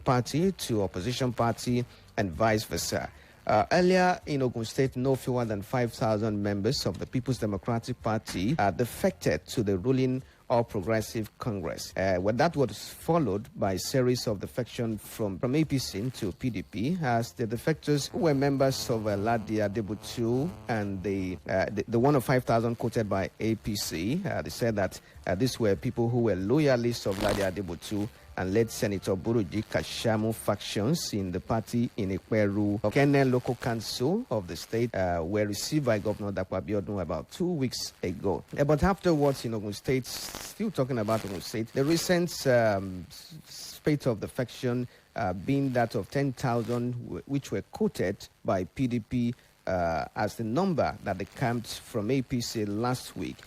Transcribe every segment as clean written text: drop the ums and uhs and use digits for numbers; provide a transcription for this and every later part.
party to opposition party and vice versa. Earlier in Ogun State, no fewer than 5,000 members of the People's Democratic Party defected to the ruling All Progressive Congress. That was followed by a series of defection from APC to PDP, as the defectors who were members of Ladi Adebutu and the one of 5,000 quoted by APC. They said that these were people who were loyalists of Ladi Adebutu and led Senator Buruji Kashamu factions in the party in Ikweru. Kenya local council of the state were received by Governor Dapo Abiodun about 2 weeks ago. But afterwards in Ogun State, still talking about Ogun State, the recent spate of defection being that of 10,000, which were quoted by PDP as the number that they camped from APC last week.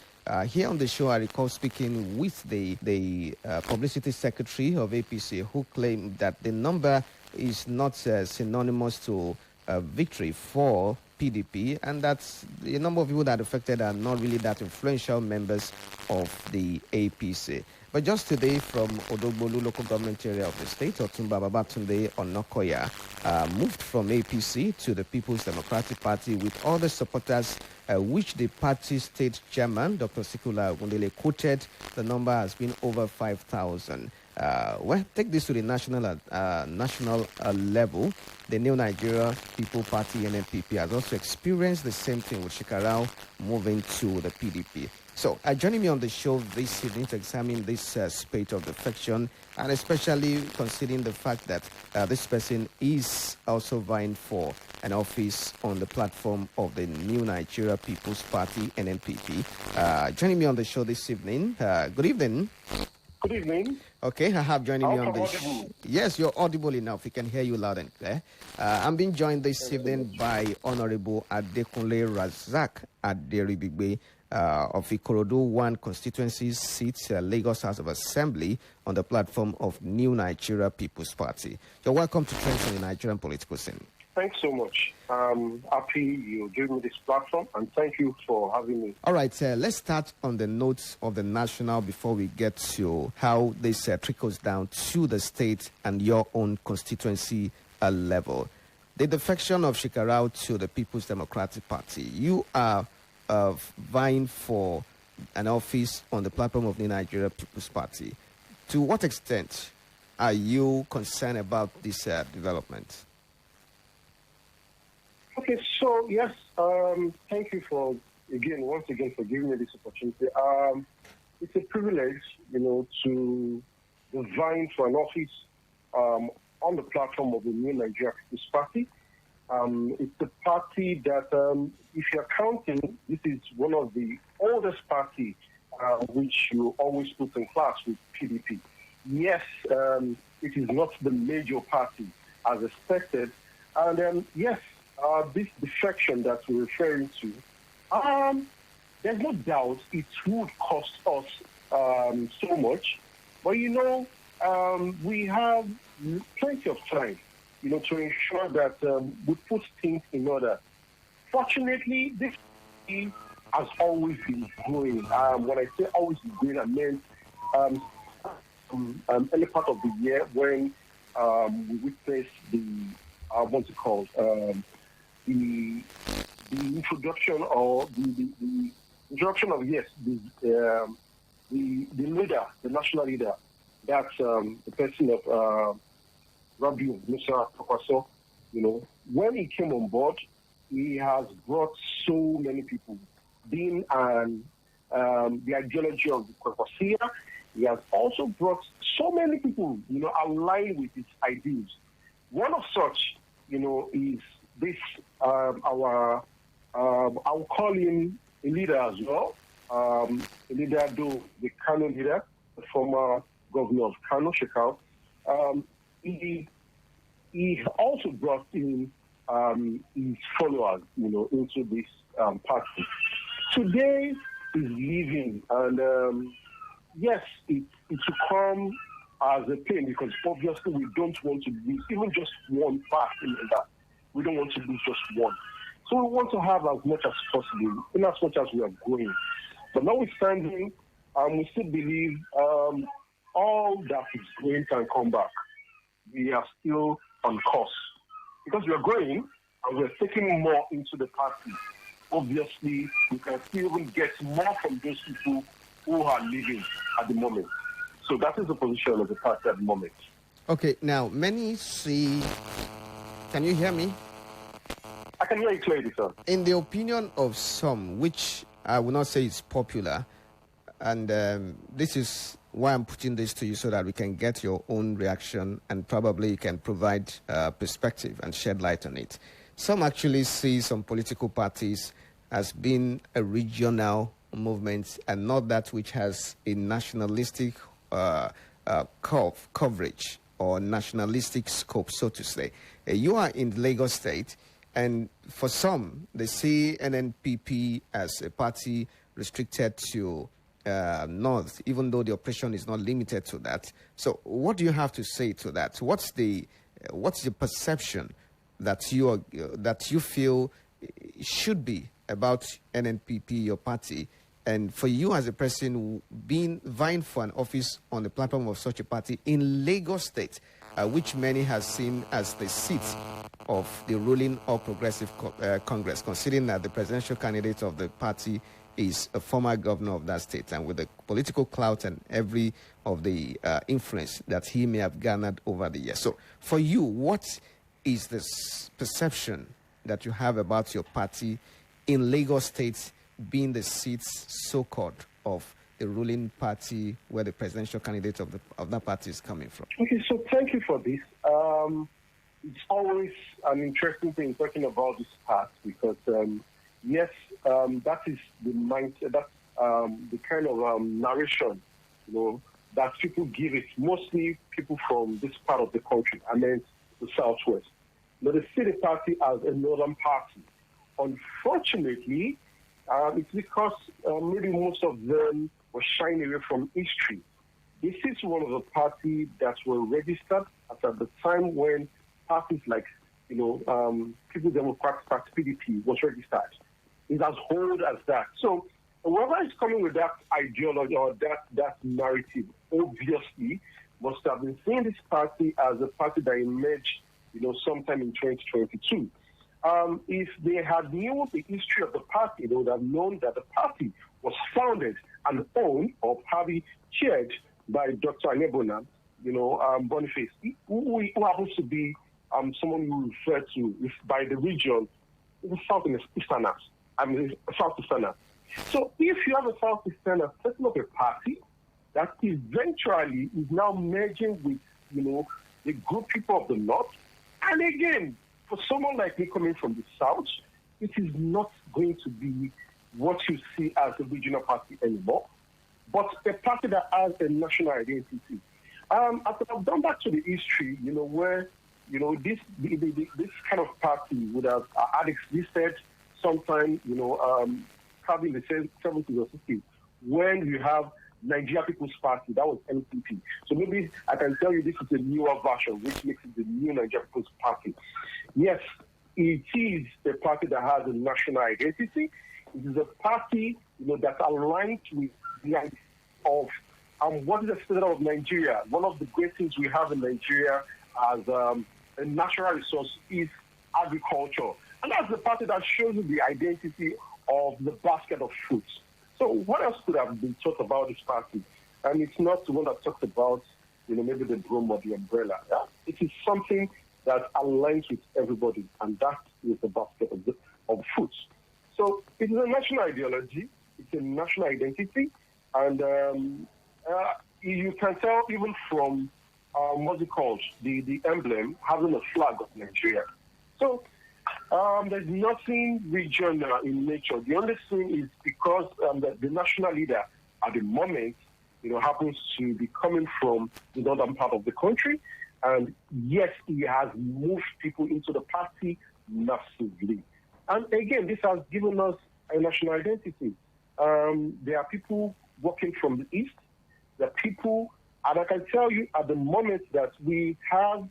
Here on the show, I recall speaking with the publicity secretary of APC, who claimed that the number is not synonymous to victory for PDP, and that the number of people that are affected are not really that influential members of the APC. But just today, from Odogbolu local government area of the state, Otumba Babatunde Onokoya moved from APC to the People's Democratic Party with all the supporters, which the party state chairman, Dr. Sikula Ogundele, quoted the number has been over 5,000. Take this to the national level. The New Nigeria People Party, NNPP, has also experienced the same thing with Shekarau moving to the PDP. So, joining me on the show this evening to examine this spate of defection, and especially considering the fact that this person is also vying for an office on the platform of the New Nigeria People's Party, NNPP. Joining me on the show this evening, good evening. Good evening. Okay, I have joining me on the show. Yes, you're audible enough. We can hear you loud and clear. I'm being joined this evening by Honorable Adekunle Razaq Aderibigbe of Ikorodu 1 constituency seat, Lagos House of Assembly, on the platform of New Nigeria People's Party. You're welcome to Trends on the Nigerian political scene. Thanks so much. I'm happy you gave me this platform, and thank you for having me. All right, let's start on the notes of the national before we get to how this trickles down to the state and your own constituency level. The defection of Shekarau to the People's Democratic Party. You are vying for an office on the platform of the Nigeria People's Party. To what extent are you concerned about this development? Okay, so yes, thank you once again for giving me this opportunity. It's a privilege, to be vying for an office on the platform of the New Nigeria People's Party. It's a party that, if you're counting, this is one of the oldest parties which you always put in class with PDP. Yes, it is not the major party as expected, and yes, this defection that we're referring to, there's no doubt it would cost us so much, but we have plenty of time, to ensure that we put things in order. Fortunately, this has always been growing. When I say always been growing, I mean early part of the year when we witnessed the what's it called? The introduction or the introduction of the leader, the national leader, that's the person of Rabiu Musa Topaso. When he came on board, he has brought so many people. Being the ideology of the Kwekwasia, he has also brought so many people, aligned with his ideals. One of such, is this I'll call him a leader as well. A leader, though the Kano leader, the former governor of Kano, Shekau. He also brought in his followers, into this party. Today is leaving, and yes, it will come as a pain because obviously we don't want to lose even just one part in that. We don't want to lose just one. So we want to have as much as possible, in as much as we are going. But notwithstanding, we still believe all that is going can come back. we are still on course. Because we are growing and we're taking more into the party. Obviously, we can still even get more from those people who are living at the moment. So that is the position of the party at the moment. Okay, now many see... Can you hear me? I can hear you clearly, sir. In the opinion of some, which I will not say is popular, and this is why I'm putting this to you so that we can get your own reaction and probably you can provide perspective and shed light on it. Some actually see some political parties as being a regional movement and not that which has a nationalistic coverage or nationalistic scope, so to say. You are in Lagos State, and for some, they see NNPP as a party restricted to North, even though the operation is not limited to that. So what do you have to say to that? What's the perception that you feel should be about NNPP, your party, and for you as a person vying for an office on the platform of such a party in Lagos State, which many have seen as the seat of the ruling All Progressive Congress, considering that the presidential candidate of the party is a former governor of that state, and with the political clout and every of the influence that he may have garnered over the years. So for you, what is the perception that you have about your party in Lagos State being the seats, so-called, of the ruling party where the presidential candidate of that party is coming from? Okay, so thank you for this. It's always an interesting thing talking about this part because, yes, that is the mindset, that's the kind of narration, that people give it, mostly people from this part of the country, and then the Southwest. They see the party as a northern party. Unfortunately, it's because maybe most of them were shying away from history. This is one of the parties that were registered at the time when parties like, People's Democratic Party, PDP, was registered. It's as old as that. So whoever is coming with that ideology or that narrative, obviously, must have been seeing this party as a party that emerged, sometime in 2022. If they had known the history of the party, they would have known that the party was founded and owned or probably chaired by Dr. Anebona, Boniface, who happens to be someone you refer to by the region, the Southeasterners. Southeasterners. So if you have a Southeasterners setting up a party that eventually is now merging with, the good people of the North, and again, for someone like me coming from the South, it is not going to be what you see as a regional party anymore, but a party that has a national identity. I've gone back to the history, where, this kind of party would have had existed sometime, probably in the 70s or 60s, when you have Nigeria People's Party, that was NNPP. So maybe I can tell you this is a newer version, which makes it the new Nigeria People's Party. Yes, it is a party that has a national identity. It is a party, that's aligned with the idea of what is the state of Nigeria. One of the great things we have in Nigeria as a natural resource is agriculture. And that's the party that shows you the identity of the basket of fruits. So what else could have been talked about this party? And it's not the one that talks about, maybe the broom or the umbrella. Yeah? It is something that aligns with everybody, and that is the basket of fruits. So it is a national ideology, it's a national identity, and you can tell even from what's it called, the emblem, having a flag of Nigeria. So there's nothing regional in nature. The only thing is because the national leader at the moment, happens to be coming from the northern part of the country. And yes, he has moved people into the party massively. And again, this has given us a national identity. There are people working from the east. There are people, and I can tell you at the moment that we have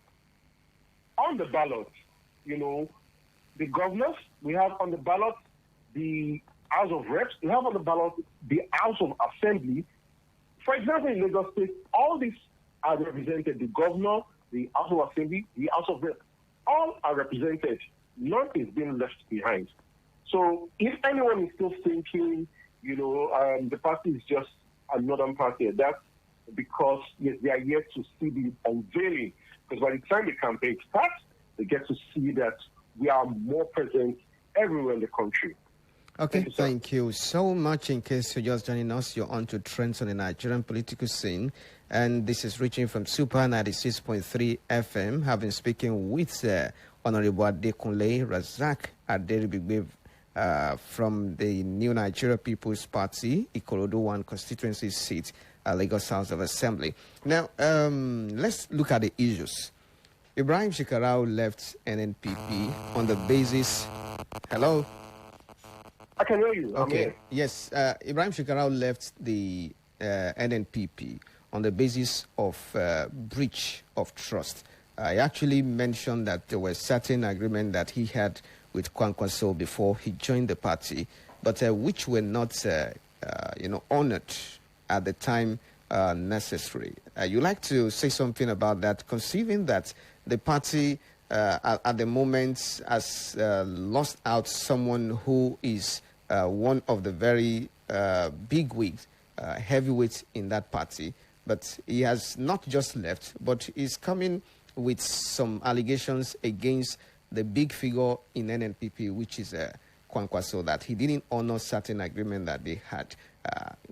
on the ballot, the governors, we have on the ballot the House of Reps, we have on the ballot the House of Assembly. For example, in Lagos State, all these are represented: the governor, the House of Assembly, the House of Rep. All are represented. None is being left behind. So if anyone is still thinking, the party is just another party, that's because yes, they are yet to see the unveiling. Because by the time the campaign starts, they get to see that we are more present everywhere in the country. Okay, thank you so much. In case you're just joining us, you're on to trends on the Nigerian political scene. And this is reaching from Super 96.3 FM. I've been speaking with Honorable Adekunle Razaq Aderibigbe from the New Nigeria People's Party, Ikorodu 1 constituency seat, Lagos House of Assembly. Now, let's look at the issues. Ibrahim Shekarau left NNPP on the basis... Hello? I can hear you. Okay. Yes, Ibrahim Shekarau left the NNPP on the basis of breach of trust. I actually mentioned that there was certain agreement that he had with Kwankwaso before he joined the party, but which were not, honored at the time necessary. You like to say something about that, conceiving that the party at the moment has lost out someone who is one of the very big wigs, heavyweights in that party, but he has not just left, but is coming with some allegations against the big figure in NNPP, which is Kwankwaso, that he didn't honor certain agreement that they had.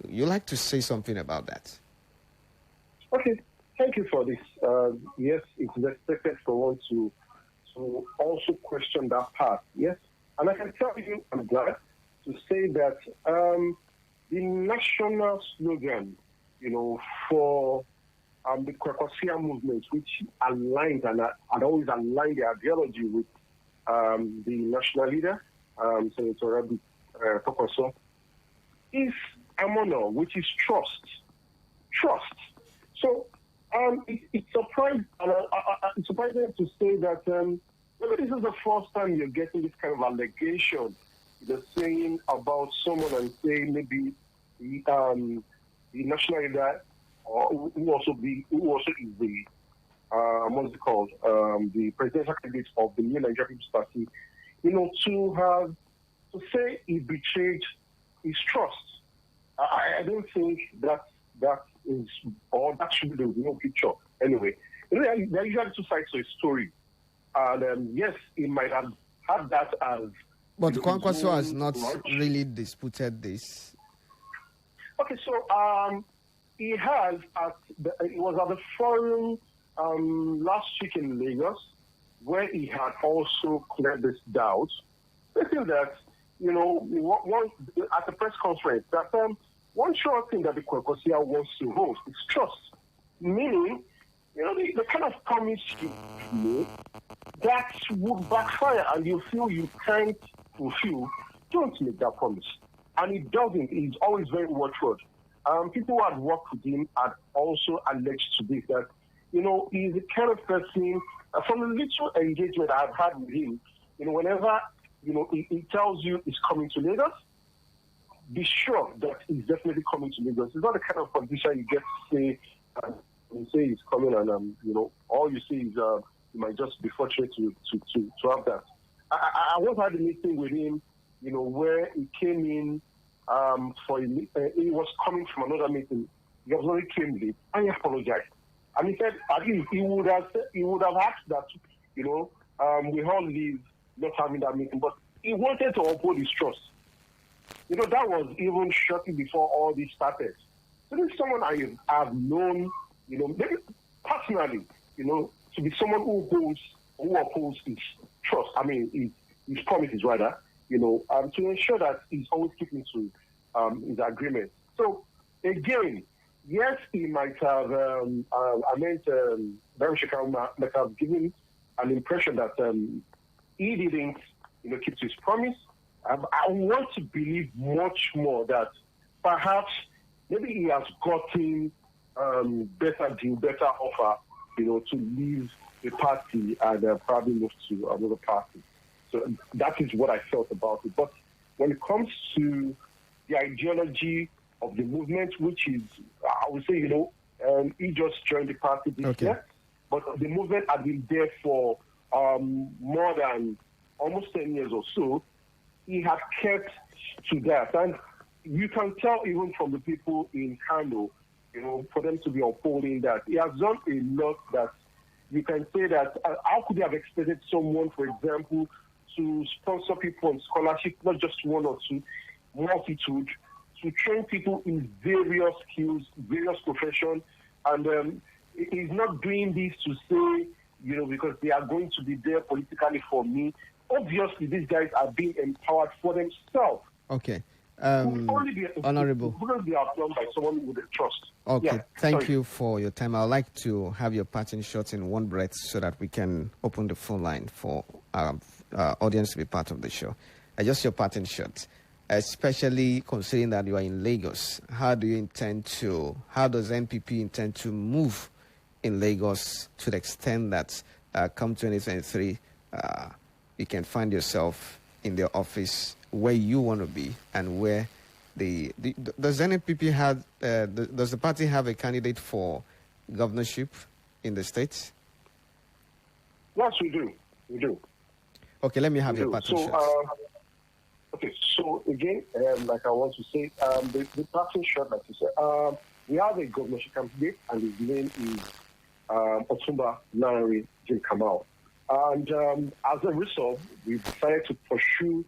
You like to say something about that? Okay, thank you for this. Yes, it's expected for one to also question that part. Yes, and I can tell you, I'm glad to say that the national slogan, for the Kwankwasia movement, which aligned and always aligned the ideology with the national leader, Senator Rabi Kwankwaso, is Amono, which is trust. Trust. So it's surprising. It's surprising to say that maybe this is the first time you're getting this kind of allegation. They're saying about someone and saying maybe the national leader, or who also is the what's it called, the presidential candidate of the New Nigeria People's Party, to say he betrayed his trust. I don't think that is, or that should be the real picture. Anyway, there are usually two sides to a story, and yes, he might have had that as. But Kwankwaso has not really disputed this. Okay, so he has it was at the forum last week in Lagos, where he had also cleared this doubt. I feel that, at the press conference, that one sure thing that the Kwankwasia wants to host is trust. Meaning, the kind of promise you make that would backfire and you feel you can't fulfill, don't make that promise. And it doesn't. It's always very watchword. People who had worked with him had also alleged to this, that, he's the kind of person, from the little engagement I've had with him, whenever, he tells you he's coming to Lagos, be sure that he's definitely coming to Lagos. It's not the kind of politician you get to say, you say he's coming and, all you see is you might just be fortunate to have that. I once had a meeting with him, where he came in he was coming from another meeting. He already came late and he apologized. And he said, at least he would have asked that, we all leave not having that meeting, but he wanted to uphold his trust. That was even shortly before all this started. So this is someone I have known, maybe personally, to be someone who upholds his trust. I mean, his promises rather, to ensure that he's always keeping to his agreement. So again, yes, he might have, Ibrahim Shekarau might have given an impression that he didn't, keep to his promise. I want to believe much more that perhaps maybe he has gotten better deal, better offer, to leave the party and probably move to another party. So that is what I felt about it. But when it comes to the ideology of the movement, which is, I would say, he just joined the party this year. but the movement had been there for more than almost 10 years or so. He had kept to that. And you can tell even from the people in Kano, for them to be upholding that. He has done a lot that you can say that, how could they have expected someone, for example, to sponsor people on scholarship, not just one or two, multitude, to train people in various skills, various professions, and he's not doing this to say, because they are going to be there politically for me. Obviously, these guys are being empowered for themselves. Okay. Honorable. Because they are done by someone with a trust. Okay, yeah, thank you for your time. I'd like to have your parting shots in one breath so that we can open the phone line for our audience to be part of the show. Just your parting shot, especially considering that you are in Lagos. How does NPP intend to move in Lagos to the extent that come 2023, you can find yourself in the office where you want to be, and where does NNPP have, does the party have a candidate for governorship in the states? Yes, we do. We do. Okay, let me have your parting shots. Okay, so again, like I want to say, the parting shot, like you said, we have a governorship candidate, and his name is Otumba Lanre J. Kamal. And as a result, we decided to pursue,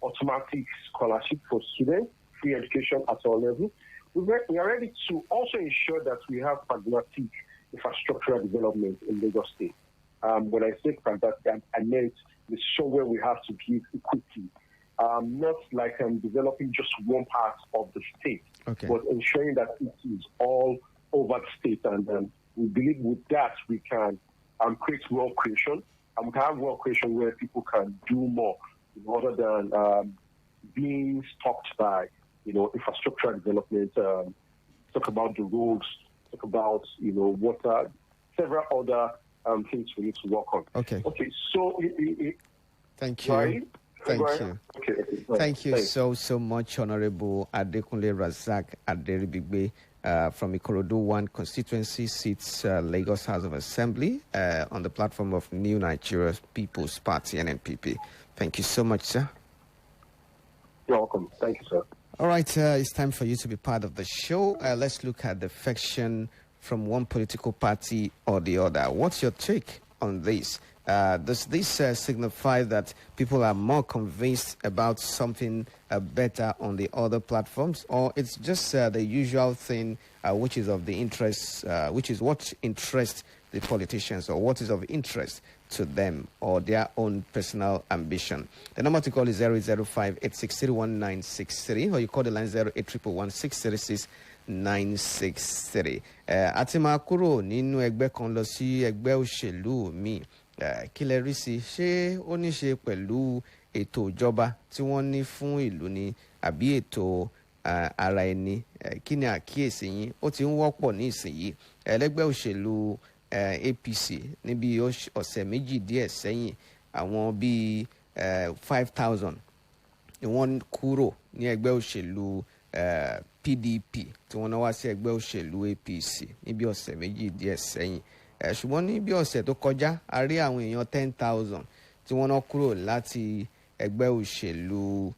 automatic scholarship for students, free education at all levels. We are ready to also ensure that we have pragmatic infrastructural development in Lagos State. When I say pragmatic, I meant the somewhere we have to give equity, not like developing just one part of the state, okay, but ensuring that it is all over the state. And we believe with that we can create wealth creation, and we can have wealth creation where people can do more, rather than being stopped by, infrastructural development. Talk about the roads, talk about, water, several other things we need to work on. Okay. Okay. So, thank you. Right? Thank you. Okay. Thank you so much, Honorable Adekunle Razaq Aderibigbe. From Ikorodu 1 constituency seats Lagos House of Assembly on the platform of New Nigeria People's Party, NNPP. Thank you so much, sir. You're welcome. Thank you, sir. All right, it's time for you to be part of the show. Let's look at the faction from one political party or the other. What's your take on this? Does this signify that people are more convinced about something better on the other platforms, or it's just the usual thing, which is of the interest, which is what interests the politicians, or what is of interest to them or their own personal ambition? The number to call is 08058631963, or you call the line 08116366963. Àti máa kúrò nínú ẹgbẹ́ kan lọ sí ẹgbẹ́ òṣèlú mi. Kí lẹ rí sí, ṣé ó ní ṣe pẹ̀lú ètò ìjọba tí wọ́n ní fún ìlú ni, àbí ètò ara ẹni? Kí ni àkíyèsí yín? Ó ti ń wọ́pọ̀ ní ìsinyìí. Ẹlẹ́gbẹ́ òṣèlú APC níbi ọ̀sẹ̀ méjì díẹ̀ sẹ́yìn, àwọn bíi 5,000 ni wọ́n kúrò ní ẹgbẹ́ òṣèlú PDP tí wọ́n náà wá sí ẹgbẹ́ òṣèlú APC níbi ọ̀sẹ̀ méjì díẹ̀ sẹ́yìn. Ṣùgbọ́n ní bí ọ̀sẹ̀ tó kọjá, a rí àwọn èèyàn 10,000 tí wọ́n náà kúrò láti ẹgbẹ́ òṣèlú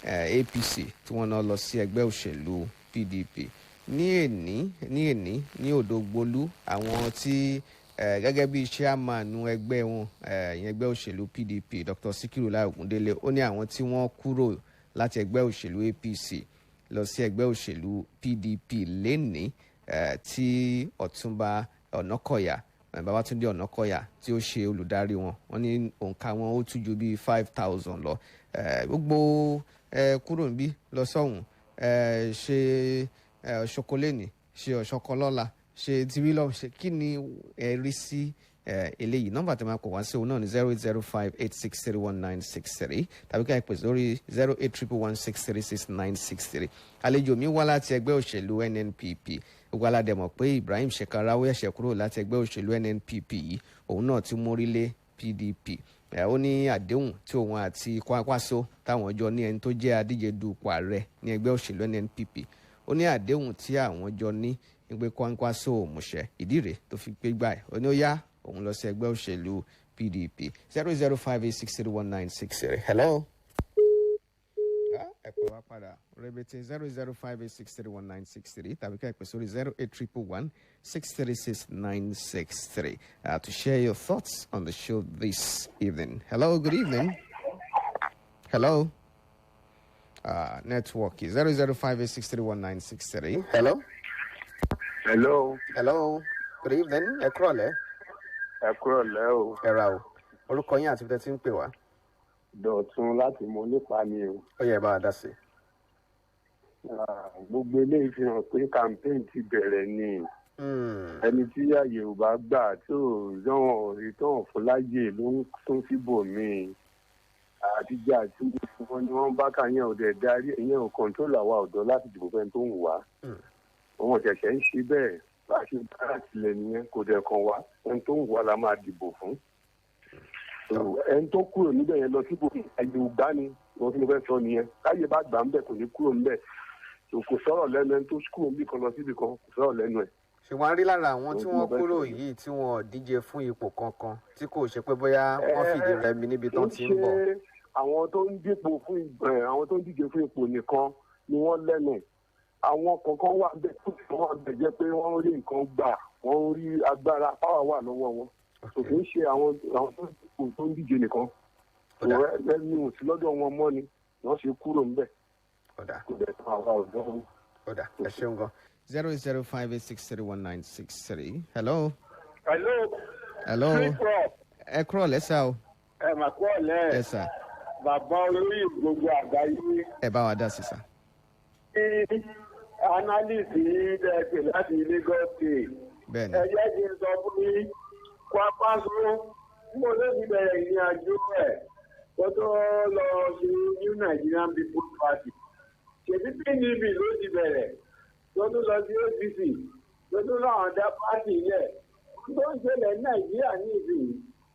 APC tí wọ́n náà lọ sí ẹgbẹ́ òṣèlú PDP. Ní Odògbolú, àwọn tí gẹ́gẹ́ bí chairman ẹgbẹ́ wọn, ẹgbẹ́ òṣèlú PDP, Dr. Sikiru Lai Ogundele, ó ní àwọn tí wọ́n kúrò láti ẹgbẹ́ òṣèlú APC lọ sí ẹgbẹ́ òṣèlú PDP lénìí, tí Ọ̀túnba Ọ̀nàkọ̀yà, Babátúndé Ọ̀nàkọ̀yà tí ó ṣe olùdarí wọn, wọ́n ní òǹkà wọn ó tún ju bí 5,000 lọ. Gbogbo kúrò níbí lọ sọ́hùn, ṣe ṣokolénì, ṣe ọ̀ṣọ́kọlọ́la, ṣe tiwílọ̀, ṣe kí ni rí sí eléyìí? Nọ́mbà tí a máa kọ̀ wá sí òun náà ní 08058631963, tàbí ká ẹ pè sórí 08111636963. Àlejò mi wá láti ẹgbẹ́ òṣèlú NNPP. Gbogbo aládẹ mọ̀ pé Ibrahim Shekarawi ẹ̀ṣẹ̀ kúrò láti ẹgbẹ́ òṣèlú NNPP yìí, òun náà ti mórílé PDP. Ó ní àdéhùn tí òun àti Kwakwaso táwọn jọ ní, ẹni tó jẹ́ adíje dupò ààrẹ ní ẹgbẹ́ òṣèlú NNPP, ó ní àdéhùn tí àwọn jọ ní ìgbé Kwankwaso òmùṣẹ́ ìdí rèé tó fi gbé gbà ẹ̀ ó ní ó yá òun lọ sí ẹgbẹ́ òṣèlú PDP 005863196. Hello. Ẹ pè wá padà rẹ̀bẹ̀tẹ̀ 005863196 tàbí ká ẹ pè sórí 08111636963 to share your thoughts on the show this evening. Hello, good evening. Hello. Network is 005863196. Hello. Hello. Hello. Good evening. Ẹ kúrọ̀lẹ́. Ẹ kúrọ̀lẹ́ o. Ẹ ra o. Orúkọ yín àti ibi tẹ́ ti ń pè wá. Dọ̀tun láti mọ nípa ni o. Ó yẹ bá a dá sí. Gbogbo eléyìí fi hàn pé campaign ti bẹ̀rẹ̀ ni. Ẹni tí ààyè ò bá gbà tó yàn ìtàn fún láyè ló ń tún síbò míì. Àtijọ́ àti wọn ni wọ́n bá kà yẹn ọ̀dẹ̀ darí ìyẹn ò kọ̀ńtólù àwa ọ̀dọ́ láti dìbò fẹ́ tó ń wá. Àwọn ọ̀ṣẹ̀ṣẹ̀ ń ṣe bẹ́ẹ̀ bá a ṣe bá àtìlẹ̀ nìyẹn kò dẹ̀ kàn wá ẹni tó ń wá la máa dìbò fún. Ẹni tó kúrò níbẹ̀ yẹn lọ síbò àyè ò gbá ni wọ́n fi lè fẹ́ sọ nìyẹn káyé bá gbà ń bẹ̀ kò ní kúrò níbẹ̀ kò sọ̀rọ̀ lẹ́nu ẹni tó kúrò níbì kan lọ síbì kan kò sọ̀rọ̀ lẹ́nu ẹ̀. Ṣùgbọ́n a rí lára àwọn tí wọ́n kúrò yìí tí wọ́n díje fún ipò kankan tí kò ṣe pé bóyá wọ́n fìdí rẹmi níbi tán ti ń bọ̀. Àwọn tó ń díje fún ipò nìkan ni wọ́n lẹ́nu. Àwọn kankan wà bẹ́ẹ̀ tó fi wọ́n bẹ̀ jẹ́ pé wọ́n rí nǹkan gbà wọ́n rí agbára páwà wà lọ́wọ́ wọn. Kò kì í ṣe àwọn tó ń díje nìkan. Ẹni ò sí lọ́dọ̀ wọn mọ́ ni wọ́n ṣe kúrò ńbẹ̀. Kò dẹ̀ tán àwa ọ̀dọ́ wọn. Ẹ ṣeun gan. 005863196. Hello. Hello. Ẹ kúrọ̀ lẹ́sà o. Ẹ mà kúrọ̀ lẹ́. Yes sir. Bàbá olóyè gbogbo àgbáyé. Ẹ bá wa dá sí sà. Analyst yìí dẹ́gbẹ̀ láti Lagos State. Bẹ́ẹ̀ni. Ẹ jẹ́ kí n sọ fún mi Kwankwaso mo lè fi bẹ̀rẹ̀ ìrìn àjò ẹ̀ kó tó lọ sí New Nigerian People's Party. Ṣèbí PDP ló ti bẹ̀rẹ̀ tó tún lọ sí APC tó tún láwọn dá pàtì yẹ. Tó ń ṣẹlẹ̀ Nàìjíríà ní ìsìn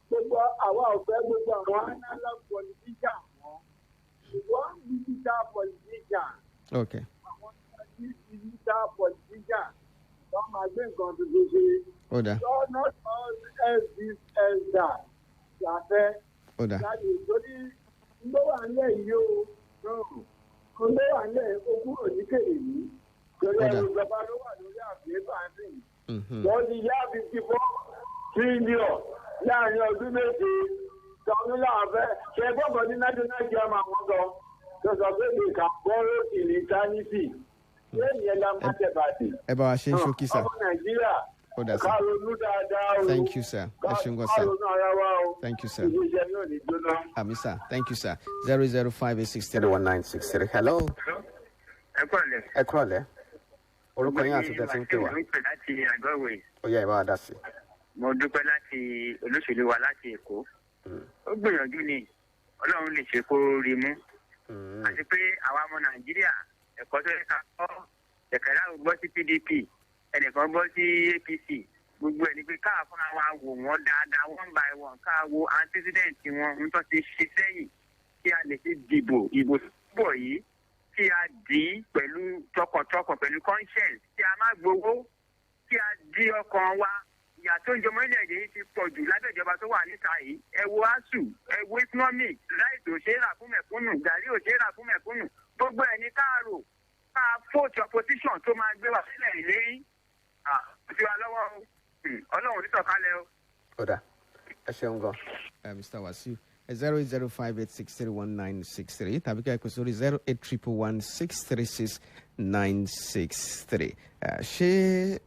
gbogbo àwa ọ̀fẹ́ gbogbo àwọn analog politician wọn. Ṣùgbọ́n digital politician. Okay. Digital politician wọ́n máa gbé nǹkan tuntun ṣe. Ó dà. So not all this elder ṣàfẹ́. Ó dà. Láti ìtòrí ló wà nílẹ̀ yìí o. Ló wà nílẹ̀ ó kúrò ní kèrè yìí. Torí ẹ̀rọ ìjọba ló wà lórí àfihàn báńkì. Wọ́n ti yá 54 trillion láàrin ọdún méje. Tọ́nu láàfẹ́ ṣe gbọ́dọ̀ ní national chairman wọn lọ. Tó sọ pé they can borrow in eternity. Ẹ bá wa ṣe ń ṣókí sà. Ó dà sà. Thank you sir. Ẹ ṣeun gan sà. Thank you sir. Àmì sà. Thank you sir. 005863196. Hello. Ẹ kúrọ̀lẹ́. Orúkọ yín àti tẹ̀sí ń pè wá. Mo dúpẹ́ láti Àgọ́wé. Ó yá ẹ bá wa dá sí. Mo dúpẹ́ láti olóṣèlú wa láti Èkó. Ó gbìyànjú ni Ọlọ́run lè ṣe kó rí mú. Àti pé àwa ọmọ Nàìjíríà ẹ̀kọ́ tó yẹ ká kọ́ ẹ̀kẹ́lá ò gbọ́ sí PDP ẹnìkan gbọ́ sí APC gbogbo ẹ̀ ní pé káà fúnra wa wò wọ́n dáadáa one by one káà wo antecedent wọn ń tọ́ ti ṣe sẹ́yìn kí a lè fi dìbò ìbò púpọ̀ yìí kí a dì í pẹ̀lú tọkàntọkàn pẹ̀lú conscience kí a má gbowó kí a dì ọkàn wa ìyà tó ń jọmọ ilẹ̀ èdè yìí ti pọ̀ jù lábẹ́ ìjọba tó wà níta yìí ẹ wo ASUU ẹ wo economic láìsí òṣèrà fún mẹ̀kúnnù gàrí òṣèrà fún mẹ̀kúnnù gbogbo ẹ̀ ní káàrò ká fóòtù opposition tó máa gbé wá sílẹ̀ ìlérí àti wa lọ́wọ́ Ọlọ́run ní sọ̀kalẹ̀ o. Ó dà ẹ ṣeun gan. Mr. Wasiu 08058631963 tàbí ká ẹ pè sórí 08311636963. Ṣé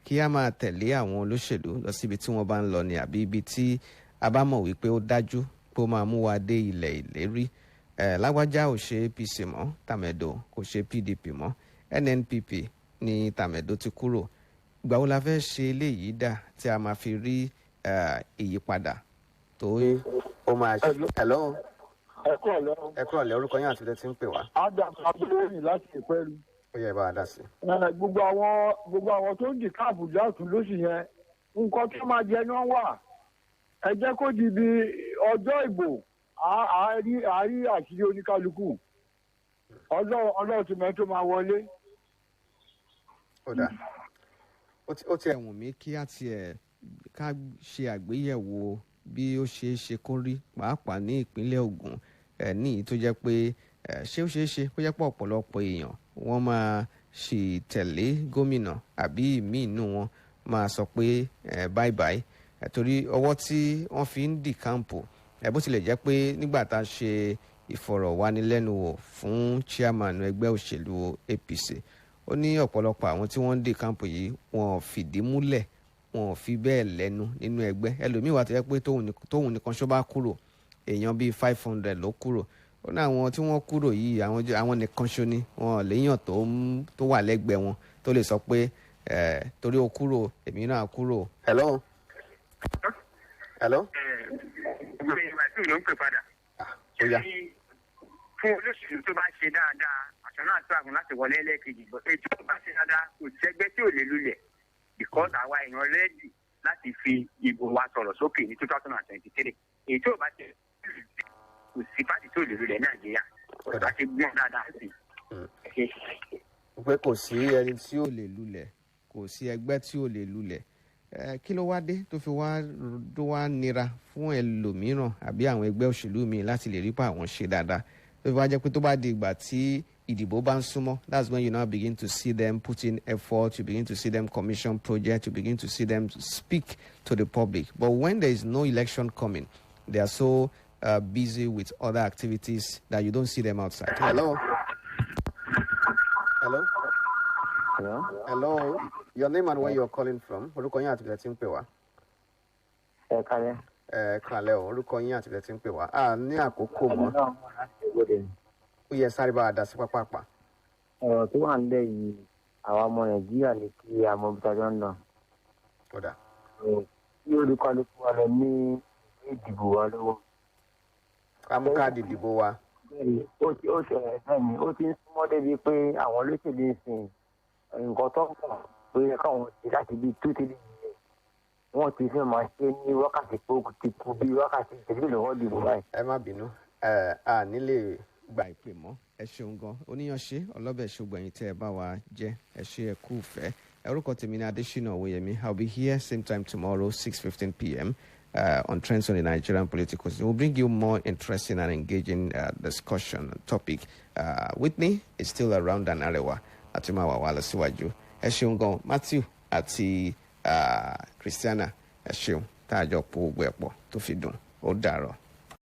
kí a máa tẹ̀lé àwọn olóṣèlú lọ síbi tí wọ́n bá ń lọ ni àbí ibi tí a bá mọ̀ wípé ó dájú pé ó máa mú wa dé ilẹ̀ ìlérí? Lágbájá ò ṣe APC mọ́, tàmẹ̀dò kò ṣe PDP mọ́, NNPP ní tàmẹ̀dò ti kúrò. Ìgbà wo la fẹ́ ṣe eléyìí dà tí a máa fi rí ìyípadà tó ó máa ṣe? Hello. Ẹ kúrọ̀lẹ́ orúkọ yín àti ilẹ̀ tí ń pè wá. Adam Abdulrahman láti Ìpẹ́rù. Ó yẹ bá a dá sí. Gbogbo àwọn tó ń di káàbù jáàtú lóṣù yẹn nǹkan tó máa jẹ náà wà. Ẹ jẹ́ kó di bí ọjọ́ ìbò àárí àṣírí oníkálukú. Ọlọ́run ti mẹ́tò máa wọlé. Ó dà ó ti ẹ̀wọ̀n mi kí á tiẹ̀ ká ṣe àgbéyẹ̀wò bí ó ṣe é ṣe kó rí pàápàá ní ìpínlẹ̀ Ògùn ní tó jẹ́ pé ṣé ó ṣe é ṣe kó jẹ́ pé ọ̀pọ̀lọpọ̀ èèyàn wọ́n máa ṣì tẹ̀lé gómìnà àbí ìmíì inú wọn máa sọ pé bye bye torí ọwọ́ tí wọ́n fi ń dì kámpù bó tilẹ̀ jẹ́ pé nígbà tá a ṣe ìfọ̀rọ̀wánilẹ́nuwò fún chairman ẹgbẹ́ òṣèlú APC ó ní ọ̀pọ̀lọpọ̀ àwọn tí wọ́n ń dì kámpù yìí wọn ò fìdí múlẹ̀ wọn ò fi bẹ́ẹ̀ lẹ́nu nínú ẹgbẹ́ ẹlòmíì wà tó yẹ pé tóun nìkan ṣó bá kúrò èèyàn bíi 500 ló kúrò ó ní àwọn tí wọ́n kúrò yìí àwọn nìkan ṣó ni wọn léèyàn tó wà lẹ́gbẹ̀ẹ́ wọn tó lè sọ pé torí o kúrò èmi náà kúrò. hello. ìgbẹ́ ìwà tí ò ń pè padà. fún olóṣèlú tó bá ṣe dáadáa àṣọ náà tó àgùn láti wọlé ẹlẹ́ẹ̀kejì ètò tó bá ṣe dáadáa kò sẹ́gbẹ́ tí ò lè lulẹ̀ because àwa èèyàn rẹ́dì láti fi ìbò wa sọ̀rọ̀ sókè ní 2023 èyí tó bá ṣe kò sí pàtì tó lè lulẹ̀ Nàìjíríà kò bá ṣe gbọ́n dáadáa sí i. pé kò sí ẹni tí ò lè lulẹ̀ kò sí ẹgbẹ́ tí ò lè lulẹ̀ kí ló wá dé tó fi wá nira fún ẹlòmíràn àbí àwọn ẹgbẹ́ òṣèlú mi láti lè rí pa àwọn ṣe dáadáa tó fi wá jẹ́ pé tó bá di ìgbà tí ìdìbò bá ń súnmọ́ that's when you now begin to see them put in effort, you begin to see them commission projects, you begin to see them speak to the public. But when there is no election coming, they are so busy with other activities that you don't see them outside. Hello. Your name and where you're calling from? Orúkọ yín àti ibi tí ń pè wá. Kàlẹ́ o, orúkọ yín àti ibi tí ń pè wá. Ní àkókò mọ́. Ó yẹ sáré bá a dá sí pápápá. Ọ̀rọ̀ tó wà nílẹ̀ yìí àwọn ọmọ Nàìjíríà ní kí a mọ bí tajọ́ ń lọ. Kódà. Tí olúkálùkù wa lọ ní ìdìbò wa lọ́wọ́. Ká mú káàdì ìdìbò wa. Bẹ́ẹ̀ni, ó ti ń súnmọ́ débi pé àwọn olóṣèlú ń sìn nǹkan tó ń pọ̀ pé káwọn ti láti bí 2-3 years. Wọ́n ti fẹ́ máa ṣe ní wákàtí tó ti kú bí wákàtí ìṣẹ́jú lọ́wọ́ dìbò báyìí. Ẹ má bínú, a nílé gba ìpè mọ́ ẹ ṣeun gan oníyanṣe ọlọ́bẹ̀ ṣùgbọ́n ẹ̀yin tẹ́ ẹ bá wa jẹ́ ẹ ṣe ẹ kú fẹ́ orúkọ tèmi ní Adésínà Owóyẹmí. I'll be here same time tomorrow 6:15 p.m. On Trends on the Nigerian Political Scene. We'll bring you more interesting and engaging discussion topic. Whitney is still around an Arewa àti máa wà wá lọ síwájú ẹ ṣeun gan Matthew àti Christiana ẹ ṣeun tá a jọ po gbogbo ẹ̀ pọ̀ tó fi dùn ó dàárọ̀.